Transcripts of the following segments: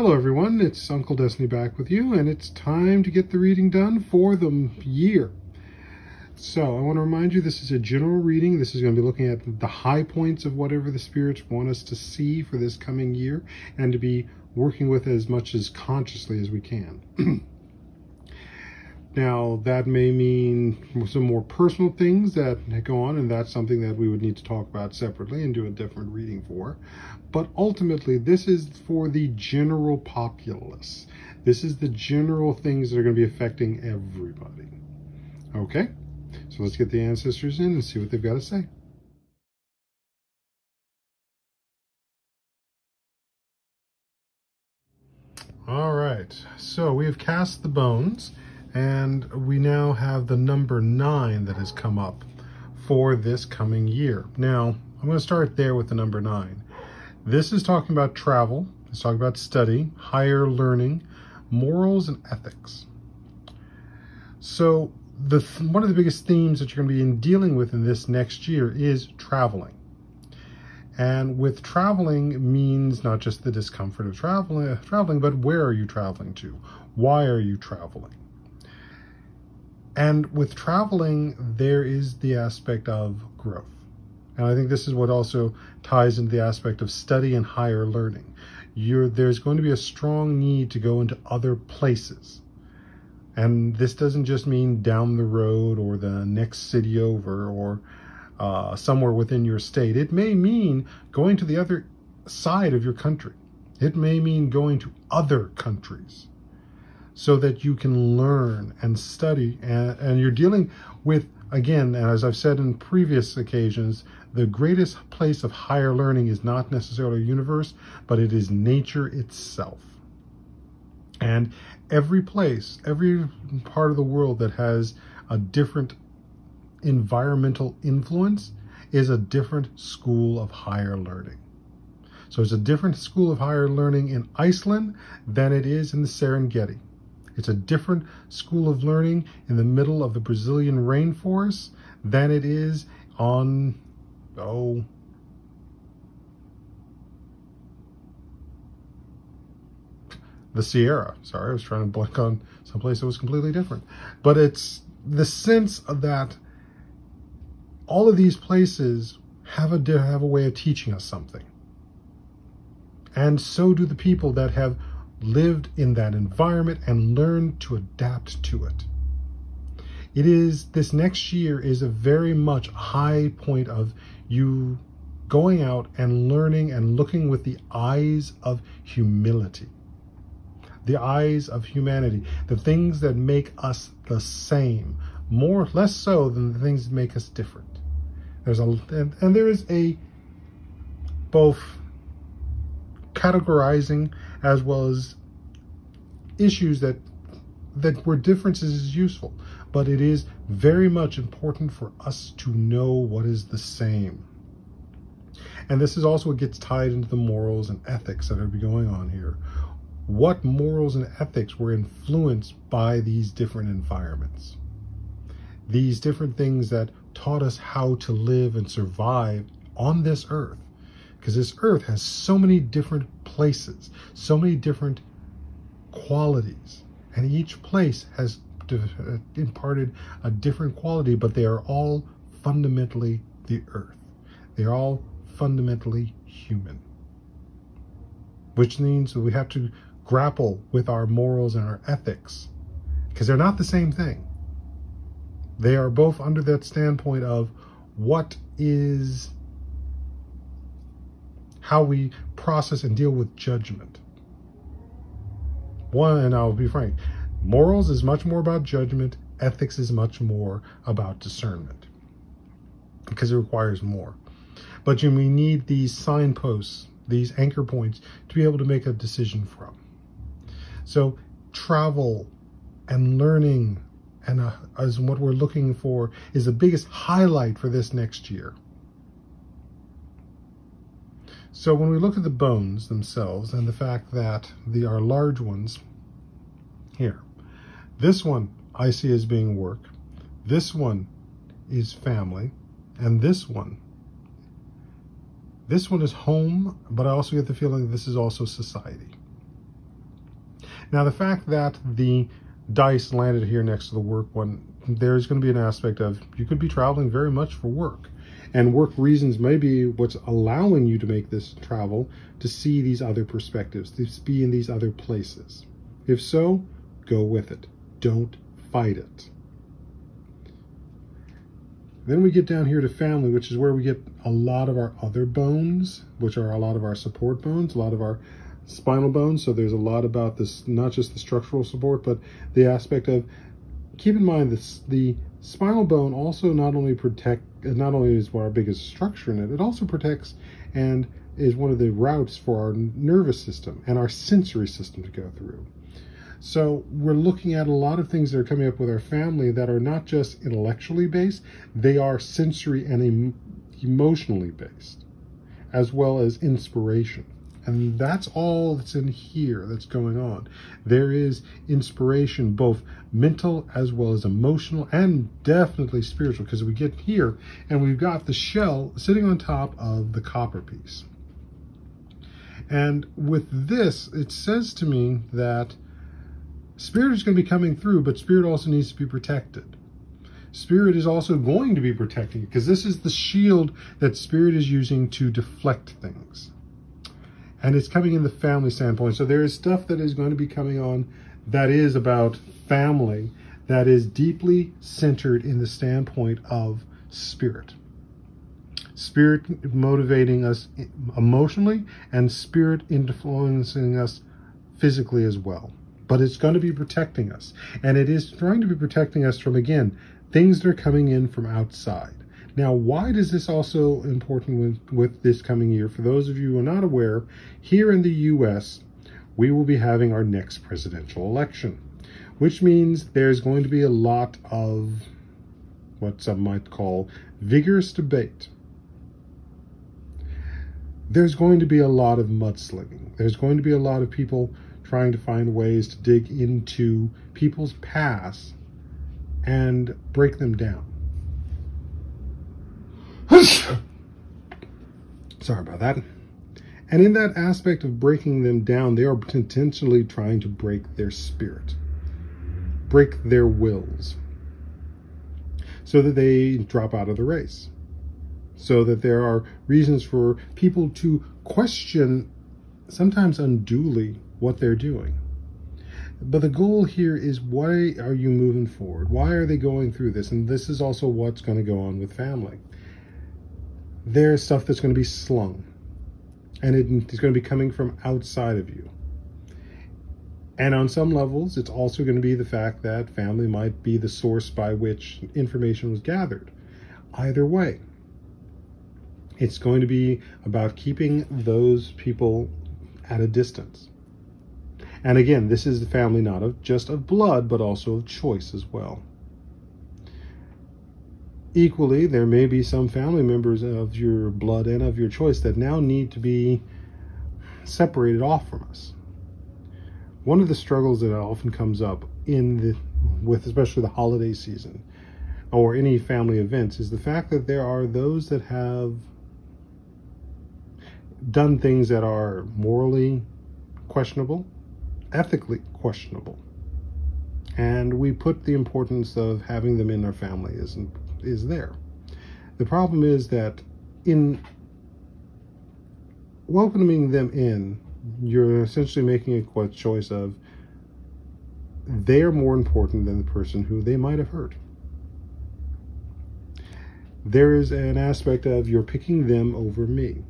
Hello everyone, it's Uncle Destiny back with you, and it's time to get the reading done for the year. So I want to remind you, this is a general reading. This is going to be looking at the high points of whatever the spirits want us to see for this coming year, and to be working with as much as consciously as we can. Now, that may mean some more personal things that go on, and that's something that we would need to talk about separately and do a different reading for. But ultimately, this is for the general populace. This is the general things that are going to be affecting everybody. Okay? So let's get the ancestors in and see what they've got to say. All right, so we have cast the bones, and we now have the number 9 that has come up for this coming year. Now, I'm going to start there with the number 9. This is talking about travel. It's talking about study, higher learning, morals, and ethics. So one of the biggest themes that you're going to be dealing with in this next year is traveling. And with traveling means not just the discomfort of traveling, but where are you traveling to? Why are you traveling? And with traveling, there is the aspect of growth. And I think this is what also ties into the aspect of study and higher learning. There's going to be a strong need to go into other places. And this doesn't just mean down the road or the next city over or somewhere within your state. It may mean going to the other side of your country. It may mean going to other countries so that you can learn and study. And you're dealing with, again, as I've said in previous occasions, the greatest place of higher learning is not necessarily a universe, but it is nature itself. And every place, every part of the world that has a different environmental influence is a different school of higher learning. So it's a different school of higher learning in Iceland than it is in the Serengeti. It's a different school of learning in the middle of the Brazilian rainforest than it is on, the Sierra. Sorry, I was trying to blank on someplace that was completely different. But it's the sense of that all of these places have a way of teaching us something. And so do the people that have lived in that environment and learned to adapt to it. This next year is a very much high point of you going out and learning and looking with the eyes of humility. The eyes of humanity, the things that make us the same, less so than the things that make us different. There is a both categorizing as well as issues that where differences is useful, but it is very much important for us to know what is the same. And this is also what gets tied into the morals and ethics that are going on here. What morals and ethics were influenced by these different environments? These different things that taught us how to live and survive on this earth. Because this earth has so many different places, so many different qualities. And each place has imparted a different quality, but they are all fundamentally the earth. They are all fundamentally human. Which means that we have to grapple with our morals and our ethics, because they're not the same thing. They are both under that standpoint of how we process and deal with judgment. And I'll be frank, morals is much more about judgment, ethics is much more about discernment, because it requires more. But we need these signposts, these anchor points, to be able to make a decision from. So travel and learning and as what we're looking for is the biggest highlight for this next year. So when we look at the bones themselves and the fact that they are large ones here, this one I see as being work, this one is family, and this one is home, but I also get the feeling this is also society. Now, the fact that the dice landed here next to the work one, there's going to be an aspect of you could be traveling very much for work. And work reasons may be what's allowing you to make this travel, to see these other perspectives, to be in these other places. If so, go with it. Don't fight it. Then we get down here to family, which is where we get a lot of our other bones, which are a lot of our support bones, a lot of our spinal bones. So there's a lot about this, not just the structural support, but the aspect of, keep in mind this, the spinal bone also not only is our biggest structure in it, it also protects and is one of the routes for our nervous system and our sensory system to go through. So we're looking at a lot of things that are coming up with our family that are not just intellectually based, they are sensory and emotionally based, as well as inspiration. And that's all that's in here that's going on. There is inspiration, both mental as well as emotional, and definitely spiritual, because we get here and we've got the shell sitting on top of the copper piece. And with this, it says to me that spirit is going to be coming through, but spirit also needs to be protected. Spirit is also going to be protecting it, because this is the shield that spirit is using to deflect things. And it's coming in the family standpoint. So there is stuff that is going to be coming on that is about family, that is deeply centered in the standpoint of spirit. Spirit motivating us emotionally, and spirit influencing us physically as well. But it's going to be protecting us. And it is trying to be protecting us from, again, things that are coming in from outside. Now, why is this also important with this coming year? For those of you who are not aware, here in the U.S., we will be having our next presidential election, which means there's going to be a lot of what some might call vigorous debate. There's going to be a lot of mudslinging. There's going to be a lot of people trying to find ways to dig into people's past and break them down. Sorry about that. And in that aspect of breaking them down, they are intentionally trying to break their spirit, break their wills, so that they drop out of the race, so that there are reasons for people to question, sometimes unduly, what they're doing. But the goal here is, why are you moving forward? Why are they going through this? And this is also what's going to go on with family. There's stuff that's going to be slung, and it's going to be coming from outside of you. And on some levels, it's also going to be the fact that family might be the source by which information was gathered. Either way, it's going to be about keeping those people at a distance. And again, this is the family not of just of blood, but also of choice as well. Equally, there may be some family members of your blood and of your choice that now need to be separated off from us. One of the struggles that often comes up with especially the holiday season or any family events is the fact that there are those that have done things that are morally questionable, ethically questionable. And we put the importance of having them in our family is there. The problem is that in welcoming them in, you're essentially making a choice of they're more important than the person who they might have hurt. There is an aspect of you're picking them over me.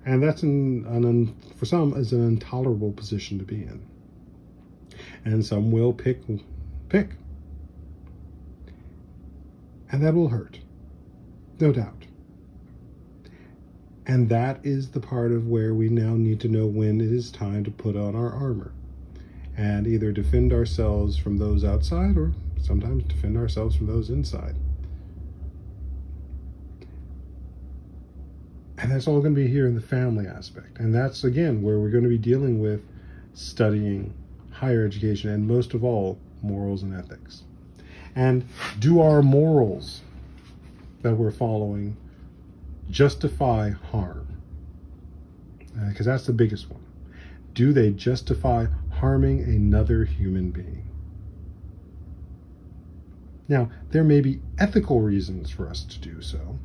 And that's for some is an intolerable position to be in. And some will pick. And that will hurt, no doubt. And that is the part of where we now need to know when it is time to put on our armor and either defend ourselves from those outside or sometimes defend ourselves from those inside. And that's all going to be here in the family aspect. And that's, again, where we're going to be dealing with studying higher education and, most of all, morals and ethics. And do our morals that we're following justify harm? Because that's the biggest one. do they justify harming another human being? Now, there may be ethical reasons for us to do so.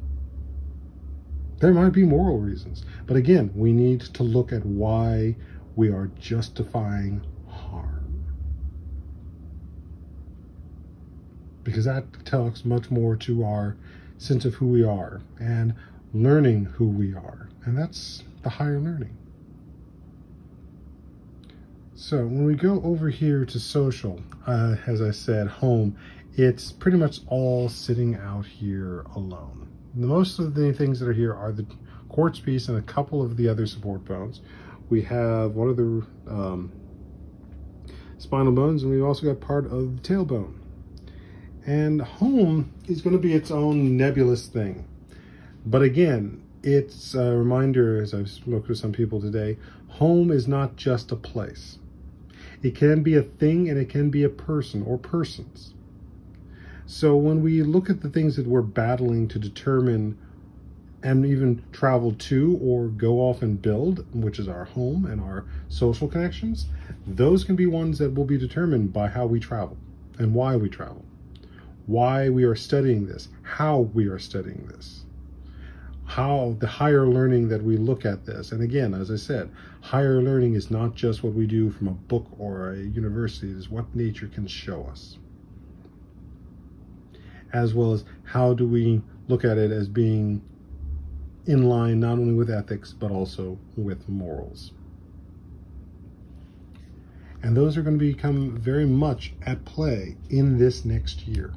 There might be moral reasons. But again, we need to look at why we are justifying harm. Because that talks much more to our sense of who we are and learning who we are. And that's the higher learning. So when we go over here to social, as I said, home, it's pretty much all sitting out here alone. Most of the things that are here are the quartz piece and a couple of the other support bones. We have one of the spinal bones, and we've also got part of the tailbone. And home is going to be its own nebulous thing. But again, it's a reminder, as I've spoken to some people today, home is not just a place. It can be a thing, and it can be a person or persons. So when we look at the things that we're battling to determine and even travel to or go off and build, which is our home and our social connections, those can be ones that will be determined by how we travel and why we travel, why we are studying this, how we are studying this, how the higher learning that we look at this. And again, as I said, higher learning is not just what we do from a book or a university, it is what nature can show us. As well as how do we look at it as being in line not only with ethics, but also with morals. And those are going to become very much at play in this next year.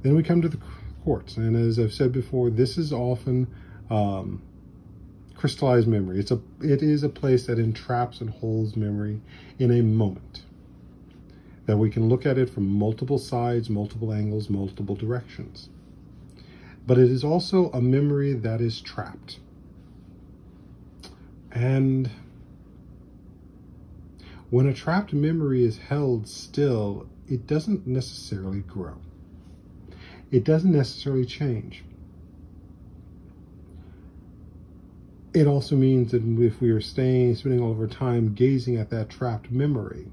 Then we come to the quartz. And as I've said before, this is often crystallized memory. It is a place that entraps and holds memory in a moment. That we can look at it from multiple sides, multiple angles, multiple directions. But it is also a memory that is trapped. And when a trapped memory is held still, it doesn't necessarily grow. It doesn't necessarily change. It also means that if we are spending all of our time gazing at that trapped memory,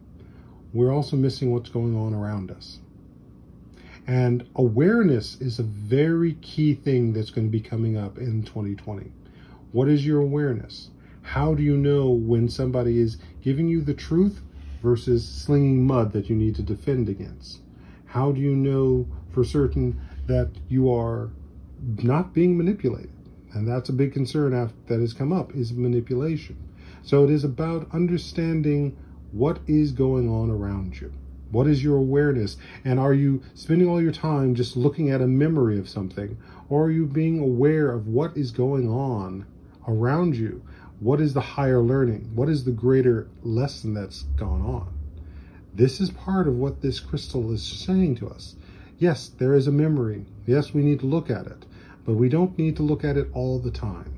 we're also missing what's going on around us. And awareness is a very key thing that's going to be coming up in 2020. What is your awareness? How do you know when somebody is giving you the truth versus slinging mud that you need to defend against? How do you know for certain that you are not being manipulated? And that's a big concern that has come up, is manipulation. So it is about understanding what is going on around you. What is your awareness? And are you spending all your time just looking at a memory of something? Or are you being aware of what is going on around you? What is the higher learning? What is the greater lesson that's gone on? This is part of what this crystal is saying to us. Yes, there is a memory. Yes, we need to look at it. But we don't need to look at it all the time.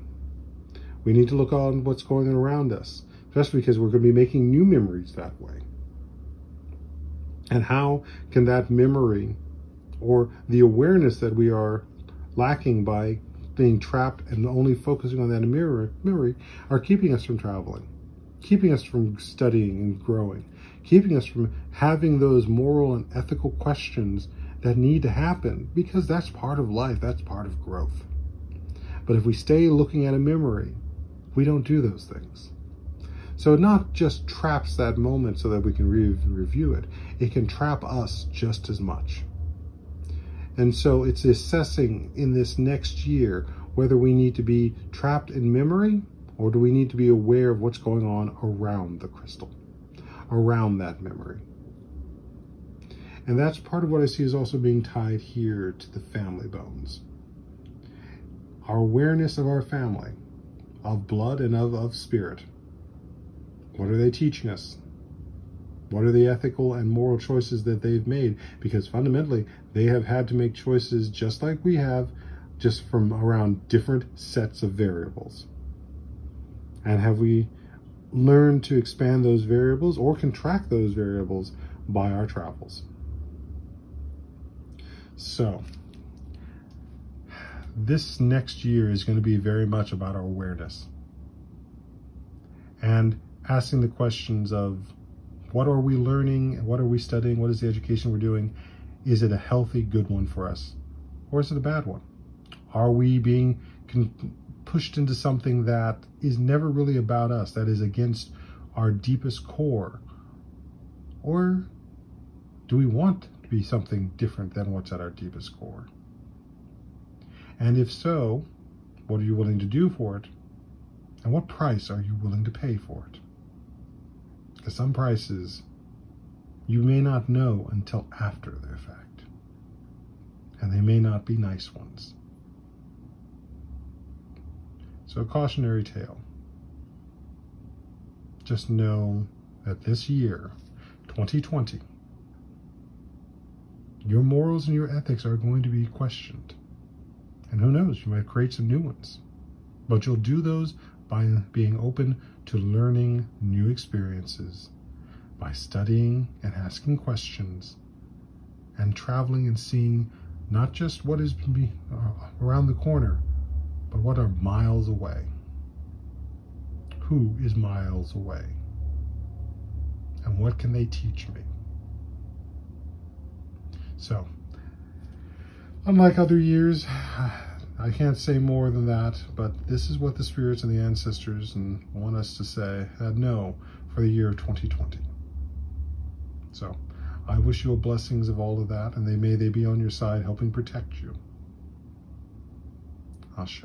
We need to look on what's going on around us, especially because we're going to be making new memories that way. And how can that memory or the awareness that we are lacking by being trapped and only focusing on that memory are keeping us from traveling, keeping us from studying and growing, keeping us from having those moral and ethical questions that need to happen, because that's part of life, that's part of growth. But if we stay looking at a memory, we don't do those things. So it not just traps that moment so that we can review it, it can trap us just as much. And so it's assessing in this next year whether we need to be trapped in memory or do we need to be aware of what's going on around the crystal, around that memory. And that's part of what I see is also being tied here to the family bones. Our awareness of our family, of blood and of spirit. What are they teaching us? What are the ethical and moral choices that they've made? Because fundamentally, they have had to make choices just like we have, just from around different sets of variables. And have we learned to expand those variables or contract those variables by our travels? So, this next year is going to be very much about our awareness. and asking the questions of what are we learning, what are we studying, what is the education we're doing? Is it a healthy, good one for us? Or is it a bad one? Are we being pushed into something that is never really about us, that is against our deepest core? Or do we want to be something different than what's at our deepest core? And if so, what are you willing to do for it? And what price are you willing to pay for it? Because some prices you may not know until after the fact. And they may not be nice ones. So a cautionary tale. Just know that this year, 2020, your morals and your ethics are going to be questioned. And who knows, you might create some new ones. But you'll do those by being open to learning new experiences, by studying and asking questions, and traveling and seeing not just what is around the corner, but what are miles away. Who is miles away? And what can they teach me? So, unlike other years, I can't say more than that, but this is what the spirits and the ancestors want us to say, no, for the year 2020. So, I wish you blessings of all of that, and may they be on your side helping protect you. Ashe.